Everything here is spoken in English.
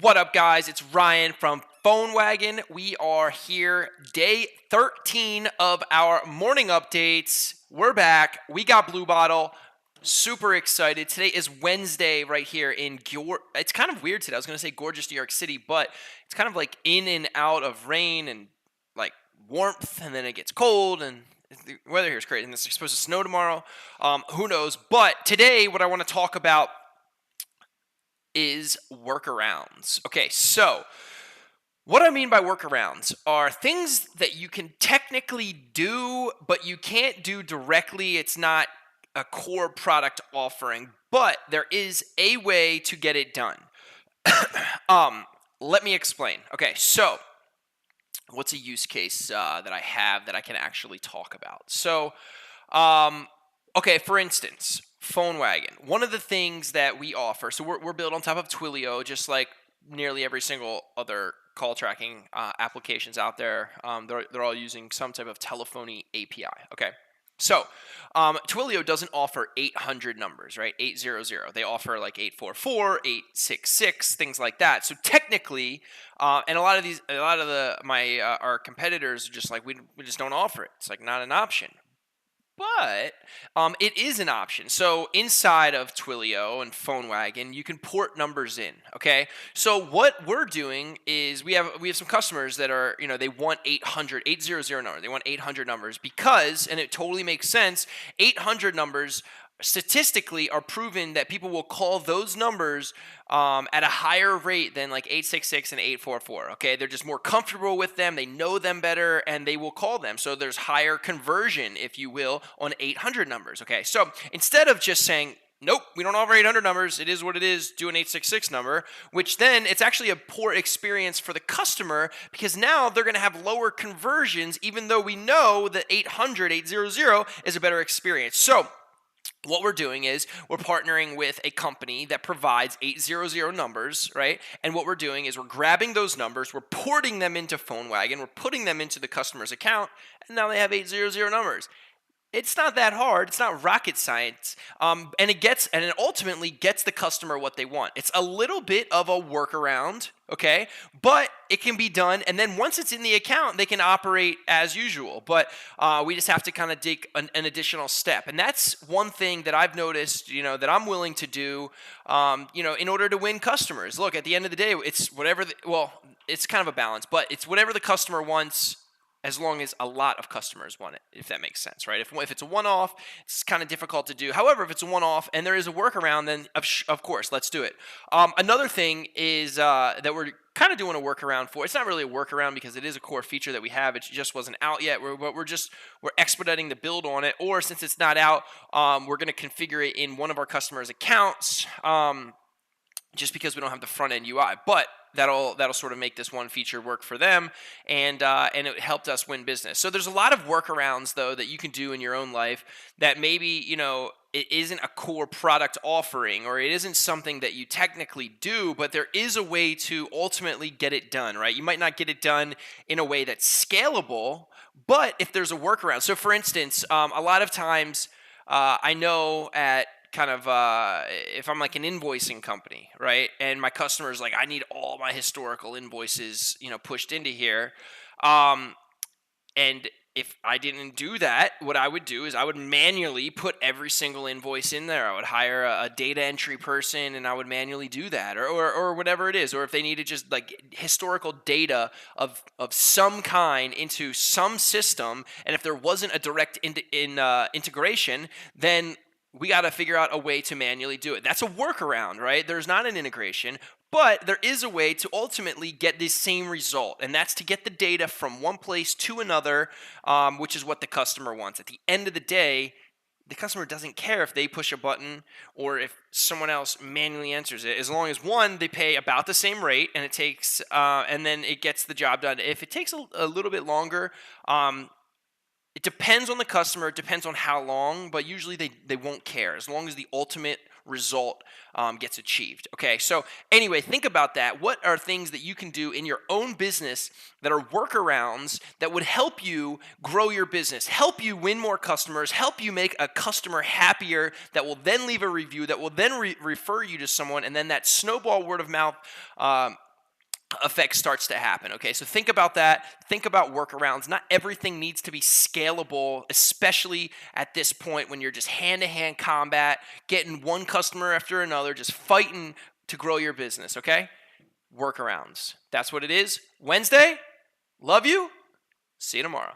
What up, guys? It's Ryan from PhoneWagon. We are here, day 13 of our morning updates. We're back. We got Blue Bottle. Super excited. Today is Wednesday right here in it's kind of weird today. I was going to say gorgeous New York City, but it's kind of like in and out of rain and like warmth, and then it gets cold, and the weather here is crazy. And it's supposed to snow tomorrow. Who knows? But today, what I want to talk about is workarounds. Okay, so what I mean by workarounds are things that you can technically do, but you can't do directly. It's not a core product offering, but there is a way to get it done. Let me explain. Okay, so what's a use case that I have that I can actually talk about? So, okay, for instance, PhoneWagon. One of the things that we offer, so we're built on top of Twilio, just like nearly every single other call tracking applications out there. They're all using some type of telephony API. Okay, so Twilio doesn't offer 800 numbers, right? 800. They offer like 844, 866, things like that. So technically, and a lot of our competitors are just like we just don't offer it. It's like not an option. But it is an option. So inside of Twilio and PhoneWagon, you can port numbers in. Okay. So what we're doing is we have some customers that are, they want 800 numbers. They want 800 numbers because, and it totally makes sense, 800 numbers statistically are proven that people will call those numbers at a higher rate than like 866 and 844. Okay, they're just more comfortable with them, they know them better, and they will call them. So there's higher conversion, if you will, on 800 numbers. Okay, so instead of just saying, nope, we don't offer 800 numbers, it is what it is, do an 866 number, which then it's actually a poor experience for the customer because now they're going to have lower conversions, even though we know that 800 is a better experience. So what we're doing is we're partnering with a company that provides 800 numbers, right? And what we're doing is we're grabbing those numbers, we're porting them into PhoneWagon, we're putting them into the customer's account, and now they have 800 numbers. It's not that hard. It's not rocket science, and it ultimately gets the customer what they want. It's a little bit of a workaround, okay, but it can be done. And then once it's in the account, they can operate as usual. But we just have to kind of take an additional step, and that's one thing that I've noticed, that I'm willing to do, in order to win customers. Look, at the end of the day, it's whatever. It's kind of a balance, but it's whatever the customer wants, as long as a lot of customers want it, if that makes sense, right? If it's a one-off, it's kind of difficult to do. However, if it's a one-off and there is a workaround, then of course, let's do it. Another thing is that we're kind of doing a workaround for. It's not really a workaround because it is a core feature that we have. It just wasn't out yet. We're expediting the build on it. Or since it's not out, we're going to configure it in one of our customers' accounts, just because we don't have the front-end UI. But that'll sort of make this one feature work for them, and it helped us win business. So there's a lot of workarounds, though, that you can do in your own life that maybe, it isn't a core product offering, or it isn't something that you technically do, but there is a way to ultimately get it done, right? You might not get it done in a way that's scalable, but if there's a workaround. So for instance, a lot of times I know at kind of if I'm like an invoicing company, right? And my customer's like, I need all my historical invoices, pushed into here. And if I didn't do that, what I would do is I would manually put every single invoice in there. I would hire a data entry person and I would manually do that, or whatever it is. Or if they needed just like historical data of some kind into some system, and if there wasn't a direct integration, then we got to figure out a way to manually do it. That's a workaround, right? There's not an integration, but there is a way to ultimately get the same result, and that's to get the data from one place to another, which is what the customer wants. At the end of the day, the customer doesn't care if they push a button or if someone else manually enters it, as long as, one, they pay about the same rate, and it takes, and then it gets the job done. If it takes a little bit longer, it depends on the customer, it depends on how long, but usually they won't care as long as the ultimate result gets achieved. Okay, so anyway, think about that. What are things that you can do in your own business that are workarounds that would help you grow your business, help you win more customers, help you make a customer happier, that will then leave a review, that will then refer you to someone, and then that snowball word of mouth effect starts to happen. Okay, so think about that. Think about workarounds. Not everything needs to be scalable, especially at this point when you're just hand-to-hand combat, getting one customer after another, just fighting to grow your business. Okay, workarounds. That's what it is. Wednesday. Love you. See you tomorrow.